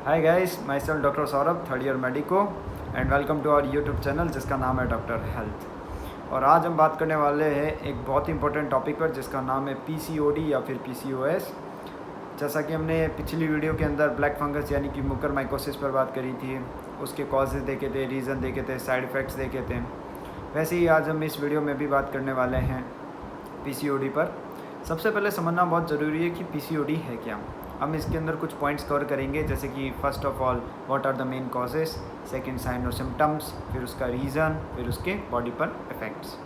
Hi guys, myself doctor Saurabh, third year medico and welcome to our YouTube channel जिसका नाम है doctor health. और आज हम बात करने वाले हैं एक बहुत इंपॉर्टेंट टॉपिक पर जिसका नाम है पीसीओडी या फिर पीसीओएस। जैसा कि हमने पिछली वीडियो के अंदर ब्लैक फंगस यानी कि मुकर माइकोसिस पर बात करी थी, उसके कॉजेज़ देखे थे, रीज़न देखे थे, साइड इफ़ेक्ट्स देखे थे, वैसे ही आज हम इस वीडियो में भी बात करने वाले हैं पीसीओडी पर। सबसे पहले समझना बहुत ज़रूरी है कि पीसीओडी है क्या। हम इसके अंदर कुछ पॉइंट्स कवर करेंगे, जैसे कि first of all what are the main causes, second sign और सिम्टम्स, फिर उसका रीज़न, फिर उसके बॉडी पर इफ़ेक्ट्स।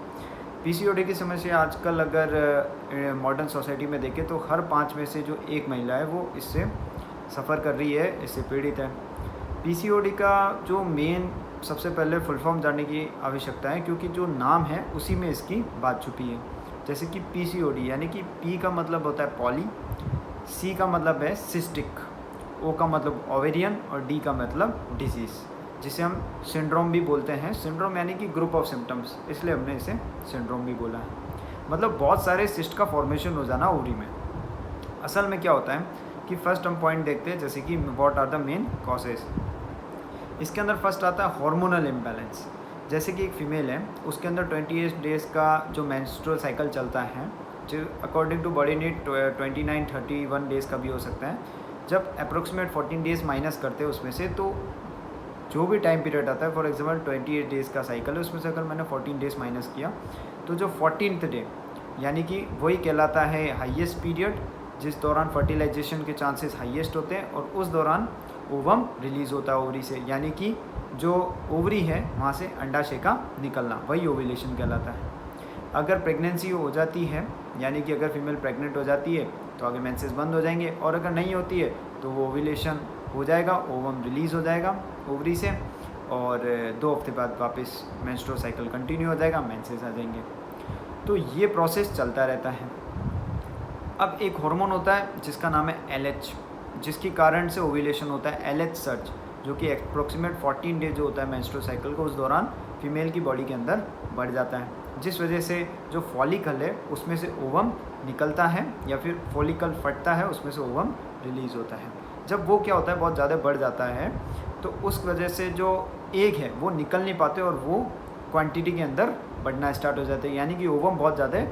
पीसीओडी की समस्या आजकल अगर मॉडर्न सोसाइटी में देखें तो हर 5 में से जो एक महिला है वो इससे सफ़र कर रही है, इससे पीड़ित है। पीसीओडी का जो मेन सबसे पहले फुल फॉर्म जानने की आवश्यकता है, क्योंकि जो नाम है उसी में इसकी बात छुपी है। जैसे कि पीसीओडी यानी कि पी का मतलब होता है पॉली, सी का मतलब है सिस्टिक, ओ का मतलब ओवेरियन और डी का मतलब डिजीज़, जिसे हम सिंड्रोम भी बोलते हैं। सिंड्रोम यानी कि ग्रुप ऑफ सिम्टम्स, इसलिए हमने इसे सिंड्रोम भी बोला है। मतलब बहुत सारे सिस्ट का फॉर्मेशन हो जाना ओवरी में। असल में क्या होता है कि फर्स्ट हम पॉइंट देखते हैं, जैसे कि what are the main causes. इसके अंदर फर्स्ट आता है हार्मोनल इम्बैलेंस। जैसे कि एक फीमेल है, उसके अंदर 28 डेज़ का जो मेंस्ट्रुअल साइकिल चलता है, जो according to body need 29-31 days का भी हो सकता है। जब अप्रोक्सीमेट 14 डेज़ माइनस करते हैं उसमें से, तो जो भी टाइम पीरियड आता है, फॉर एग्जांपल 28 डेज़ का साइकिल है, उसमें से अगर मैंने 14 डेज़ माइनस किया तो जो 14th डे यानी कि वही कहलाता है हाईएस्ट पीरियड, जिस दौरान फर्टिलाइजेशन के चांसेस हाईएस्ट होते हैं, और उस दौरान ओवम रिलीज़ होता है ओवरी से, यानी कि जो ओवरी है वहाँ से अंडाशय का निकलना, वही ओव्यूलेशन कहलाता है। अगर प्रेगनेंसी हो जाती है, यानी कि अगर फीमेल प्रेग्नेंट हो जाती है तो आगे मेंसेस बंद हो जाएंगे, और अगर नहीं होती है तो वो ओव्यूलेशन हो जाएगा, ओवम रिलीज़ हो जाएगा ओवरी से, और 2 हफ्ते बाद वापस मेंस्ट्रुअल साइकिल कंटिन्यू हो जाएगा, मेंसेस आ जाएंगे। तो ये प्रोसेस चलता रहता है। अब एक हार्मोन होता है जिसका नाम है एलएच, जिसके कारण से ओव्यूलेशन होता है, एलएच सर्ज, जो कि अप्रोक्सीमेट 14 डे जो होता है मेंस्ट्रुअल साइकिल को, उस दौरान फीमेल की बॉडी के अंदर बढ़ जाता है, जिस वजह से जो फॉलिकल है उसमें से ओवम निकलता है, या फिर फॉलिकल फटता है, उसमें से ओवम रिलीज़ होता है। जब वो क्या होता है, बहुत ज़्यादा बढ़ जाता है, तो उस वजह से जो एग है वो निकल नहीं पाते और वो क्वांटिटी के अंदर बढ़ना स्टार्ट हो जाते हैं, यानी कि ओवम बहुत ज़्यादा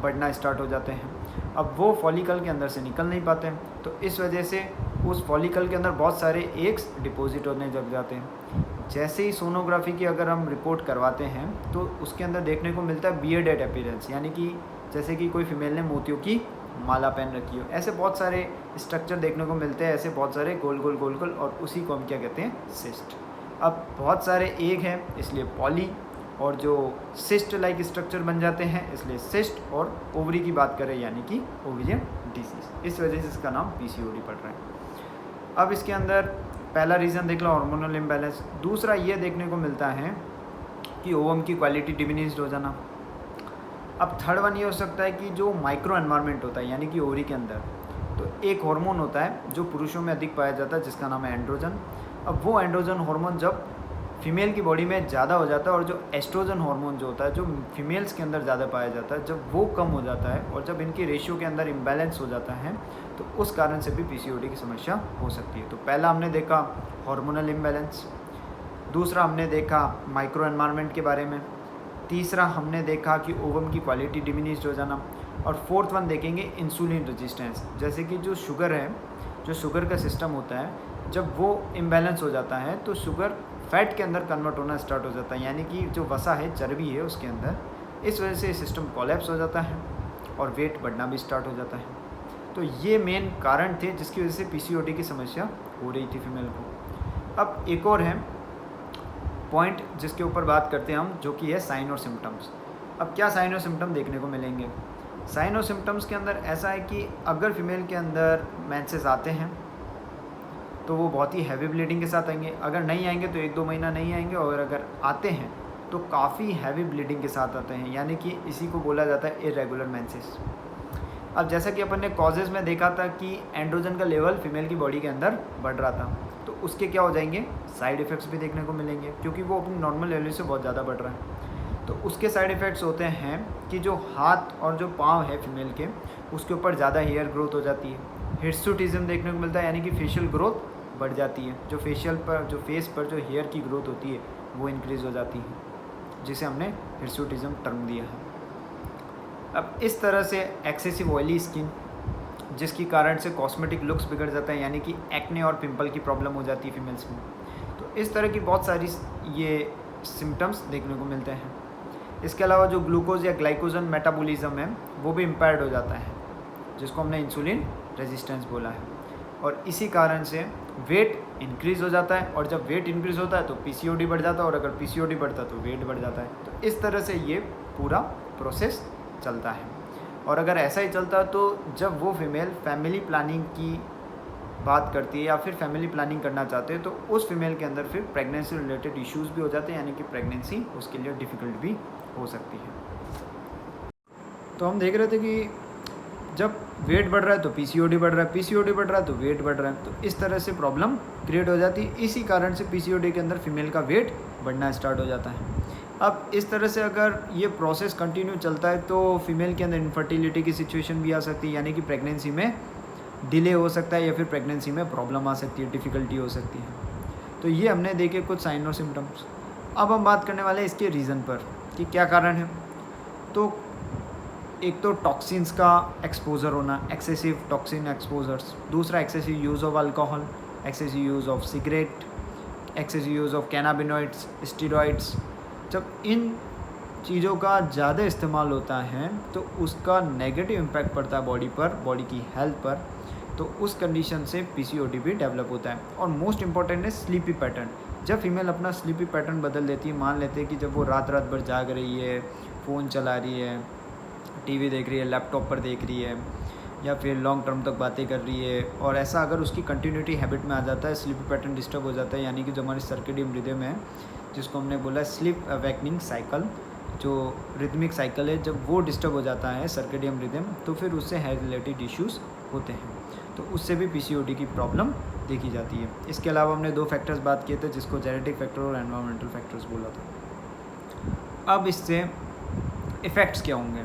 बढ़ना स्टार्ट हो जाते हैं। अब वो फॉलिकल के अंदर से निकल नहीं पाते हैं, तो इस वजह से उस फॉलिकल के अंदर बहुत सारे एग्स डिपॉजिट होने लग जाते हैं। जैसे ही सोनोग्राफी की अगर हम रिपोर्ट करवाते हैं तो उसके अंदर देखने को मिलता है बियर्डेड अपीयरेंस, यानी कि जैसे कि कोई फीमेल ने मोतियों की माला पहन रखी हो, ऐसे बहुत सारे स्ट्रक्चर देखने को मिलते हैं, ऐसे बहुत सारे गोल गोल गोल गोल, और उसी को हम क्या कहते हैं, सिस्ट। अब बहुत सारे एग हैं इसलिए पॉली, और जो सिस्ट लाइक स्ट्रक्चर बन जाते हैं इसलिए सिस्ट, और ओवरी की बात करें यानी कि ओवरियन डिजीज़, इस वजह से इसका नाम पीसीओडी पड़ रहा है। अब इसके अंदर पहला रीज़न देख लो, हार्मोनल इम्बैलेंस। दूसरा ये देखने को मिलता है कि ओवम की क्वालिटी डिमिनिश्ड हो जाना। अब थर्ड वन ये हो सकता है कि जो माइक्रो एनवायरनमेंट होता है, यानी कि ओवरी के अंदर, तो एक हार्मोन होता है जो पुरुषों में अधिक पाया जाता है, जिसका नाम है एंड्रोजन। अब वो एंड्रोजन हार्मोन जब फीमेल की बॉडी में ज़्यादा हो जाता है, और जो एस्ट्रोजन हार्मोन जो होता है, जो फीमेल्स के अंदर ज़्यादा पाया जाता है, जब वो कम हो जाता है और जब इनकी रेशियो के अंदर इम्बैलेंस हो जाता है, तो उस कारण से भी पीसीओडी की समस्या हो सकती है। तो पहला हमने देखा हार्मोनल इम्बैलेंस, दूसरा हमने देखा माइक्रो एनवायरनमेंट के बारे में, तीसरा हमने देखा कि ओवम की क्वालिटी डिमिनिश्ड हो जाना, और फोर्थ वन देखेंगे इंसुलिन रेजिस्टेंस। जैसे कि जो शुगर है, जो शुगर का सिस्टम होता है, जब वो इम्बैलेंस हो जाता है तो शुगर फैट के अंदर कन्वर्ट होना स्टार्ट हो जाता है, यानी कि जो वसा है, चर्बी है उसके अंदर, इस वजह से सिस्टम कोलैप्स हो जाता है और वेट बढ़ना भी स्टार्ट हो जाता है। तो ये मेन कारण थे जिसकी वजह से पीसीओडी की समस्या हो रही थी फीमेल को। अब एक और है पॉइंट जिसके ऊपर बात करते हैं हम, जो कि है साइन और सिम्टम्स। अब क्या साइन और सिम्टम देखने को मिलेंगे? साइन और सिम्टम्स के अंदर ऐसा है कि अगर फीमेल के अंदर मेंसेस आते हैं तो वो बहुत ही हैवी ब्लीडिंग के साथ आएंगे, अगर नहीं आएंगे तो 1-2 महीना नहीं आएंगे, और अगर आते हैं तो काफ़ी हैवी ब्लीडिंग के साथ आते हैं, यानी कि इसी को बोला जाता है इरेगुलर मेंसेस। अब जैसा कि अपन ने कॉजेज़ में देखा था कि एंड्रोजन का लेवल फीमेल की बॉडी के अंदर बढ़ रहा था, तो उसके क्या हो जाएंगे, साइड इफ़ेक्ट्स भी देखने को मिलेंगे, क्योंकि वो अपनी नॉर्मल लेवल से बहुत ज़्यादा बढ़ रहा है। तो उसके साइड इफ़ेक्ट्स होते हैं कि जो हाथ और जो पाँव है फीमेल के, उसके ऊपर ज़्यादा हेयर ग्रोथ हो जाती है, हिर्सुटिज्म देखने को मिलता है, यानी कि फेशियल ग्रोथ बढ़ जाती है, जो फेस पर जो हेयर की ग्रोथ होती है वो इंक्रीज़ हो जाती है, जिसे हमने हिर्सुटिज्म टर्म दिया है। अब इस तरह से एक्सेसिव ऑयली स्किन जिसके कारण से कॉस्मेटिक लुक्स बिगड़ जाता है, यानी कि एक्ने और पिंपल की प्रॉब्लम हो जाती है फीमेल्स में। तो इस तरह की बहुत सारी ये सिम्टम्स देखने को मिलते हैं। इसके अलावा जो ग्लूकोज या ग्लाइकोजन मेटाबॉलिज्म है वो भी इम्पेयर्ड हो जाता है, जिसको हमने इंसुलिन रेजिस्टेंस बोला है, और इसी कारण से वेट इंक्रीज़ हो जाता है, और जब वेट इंक्रीज़ होता है तो पीसीओडी बढ़ जाता है, और अगर पीसीओडी बढ़ता है तो वेट बढ़ जाता है। तो इस तरह से ये पूरा प्रोसेस चलता है। और अगर ऐसा ही चलता है तो जब वो फीमेल फैमिली प्लानिंग की बात करती है या फिर फैमिली प्लानिंग करना चाहते हैं तो उस फीमेल के अंदर फिर प्रेगनेंसी रिलेटेड इश्यूज़ भी हो जाते हैं, यानी कि प्रेगनेंसी उसके लिए डिफ़िकल्ट भी हो सकती है। तो हम देख रहे थे कि जब वेट बढ़ रहा है तो पीसीओडी बढ़ रहा है, पीसीओडी बढ़ रहा है तो वेट बढ़ रहा है, तो इस तरह से प्रॉब्लम क्रिएट हो जाती है। इसी कारण से पीसीओडी के अंदर फीमेल का वेट बढ़ना स्टार्ट हो जाता है। अब इस तरह से अगर ये प्रोसेस कंटिन्यू चलता है तो फीमेल के अंदर इनफर्टिलिटी की सिचुएशन भी आ सकती है, यानी कि प्रेगनेंसी में डिले हो सकता है या फिर प्रेगनेंसी में प्रॉब्लम आ सकती है, डिफ़िकल्टी हो सकती है। तो ये हमने देखे कुछ साइन और सिम्टम्स। अब हम बात करने वाले हैं इसके रीज़न पर कि क्या कारण है। तो एक तो टॉक्सिन्स का एक्सपोजर होना, एक्सेसिव टॉक्सिन एक्सपोजर्स। दूसरा excessive use of alcohol, excessive use of cigarette, excessive use of cannabinoids, steroids. जब इन चीज़ों का ज़्यादा इस्तेमाल होता है तो उसका नेगेटिव इम्पैक्ट पड़ता है बॉडी पर, बॉडी की हेल्थ पर। तो उस कंडीशन से पीसीओडी भी डेवलप होता है। और मोस्ट इम्पॉर्टेंट है स्लीपी पैटर्न। जब फीमेल अपना स्लीपी पैटर्न बदल देती है, मान लेते हैं कि जब वो रात भर जाग रही है, फ़ोन चला रही है, टीवी देख रही है, लैपटॉप पर देख रही है, या फिर लॉन्ग टर्म तक बातें कर रही है, और ऐसा अगर उसकी कंटिन्यूटी हैबिट में आ जाता है, स्लीपी पैटर्न डिस्टर्ब हो जाता है, यानी कि जो हमारी सर्केडियन रिदम है जिसको हमने बोला स्लीप अवेकनिंग साइकिल, जो रिदमिक साइकिल है, जब वो डिस्टर्ब हो जाता है सर्केडियन रिदम, तो फिर उससे हेल्थ रिलेटेड इश्यूज़ होते हैं। तो उससे भी पीसीओडी की प्रॉब्लम देखी जाती है। इसके अलावा हमने 2 फैक्टर्स बात किए थे, जिसको जेनेटिक फैक्टर और एनवायरमेंटल फैक्टर्स बोला था। अब इससे इफ़ेक्ट्स क्या होंगे।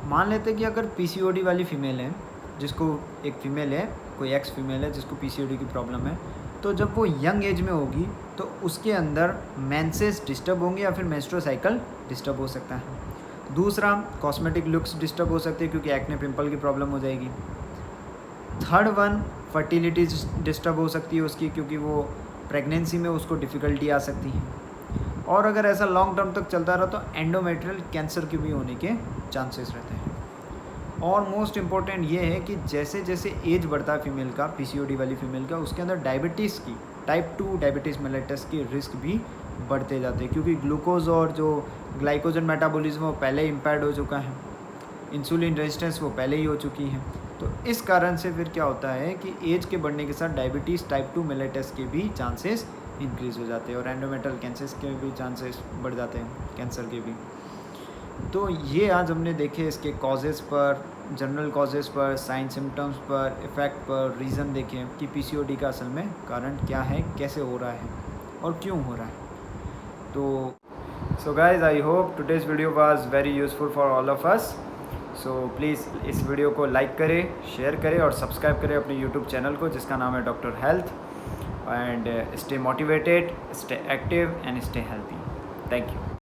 मान लेते हैं कि अगर पीसीओडी वाली फ़ीमेल है, जिसको एक फ़ीमेल है, कोई एक्स फीमेल है जिसको पीसीओडी की प्रॉब्लम है, तो जब वो यंग एज में होगी तो उसके अंदर मेंसेस डिस्टर्ब होंगे या फिर मेंस्ट्रुअल साइकिल डिस्टर्ब हो सकता है। दूसरा, कॉस्मेटिक लुक्स डिस्टर्ब हो सकती है क्योंकि एक्ने पिंपल की प्रॉब्लम हो जाएगी। थर्ड वन, फर्टिलिटी डिस्टर्ब हो सकती है उसकी, क्योंकि वो प्रेगनेंसी में उसको डिफ़िकल्टी आ सकती है। और अगर ऐसा लॉन्ग टर्म तक चलता रहा तो एंडोमेट्रियल कैंसर के भी होने के चांसेस रहते हैं। और मोस्ट इम्पॉर्टेंट ये है कि जैसे जैसे एज बढ़ता है फीमेल का, पीसीओडी वाली फीमेल का, उसके अंदर डायबिटीज़ की, टाइप 2 डायबिटीज़ मेलिटस की रिस्क भी बढ़ते जाते हैं, क्योंकि ग्लूकोज और जो ग्लाइकोजन मेटाबॉलिज्म वो पहले इम्पेयर्ड हो चुका है, इंसुलिन रेजिस्टेंस वो पहले ही हो चुकी है। तो इस कारण से फिर क्या होता है कि एज के बढ़ने के साथ डायबिटीज़ टाइप 2 मेलिटस के भी चांसेस इंक्रीज़ हो जाते हैं, और एंडोमेट्रियल कैंसर के भी चांसेस बढ़ जाते हैं, कैंसर के भी। तो ये आज हमने देखे इसके कॉजेज़ पर, जनरल कॉजेज़ पर, साइन सिम्टम्स पर, इफ़ेक्ट पर, रीज़न देखें कि पीसीओडी का असल में कारण क्या है, कैसे हो रहा है और क्यों हो रहा है। तो so guys, I hope today's video was very useful for all of us. So please इस वीडियो को लाइक करें, शेयर करें और सब्सक्राइब करें अपने यूट्यूब चैनल को, जिसका नाम है doctor health. And stay motivated, stay active and stay healthy. Thank you.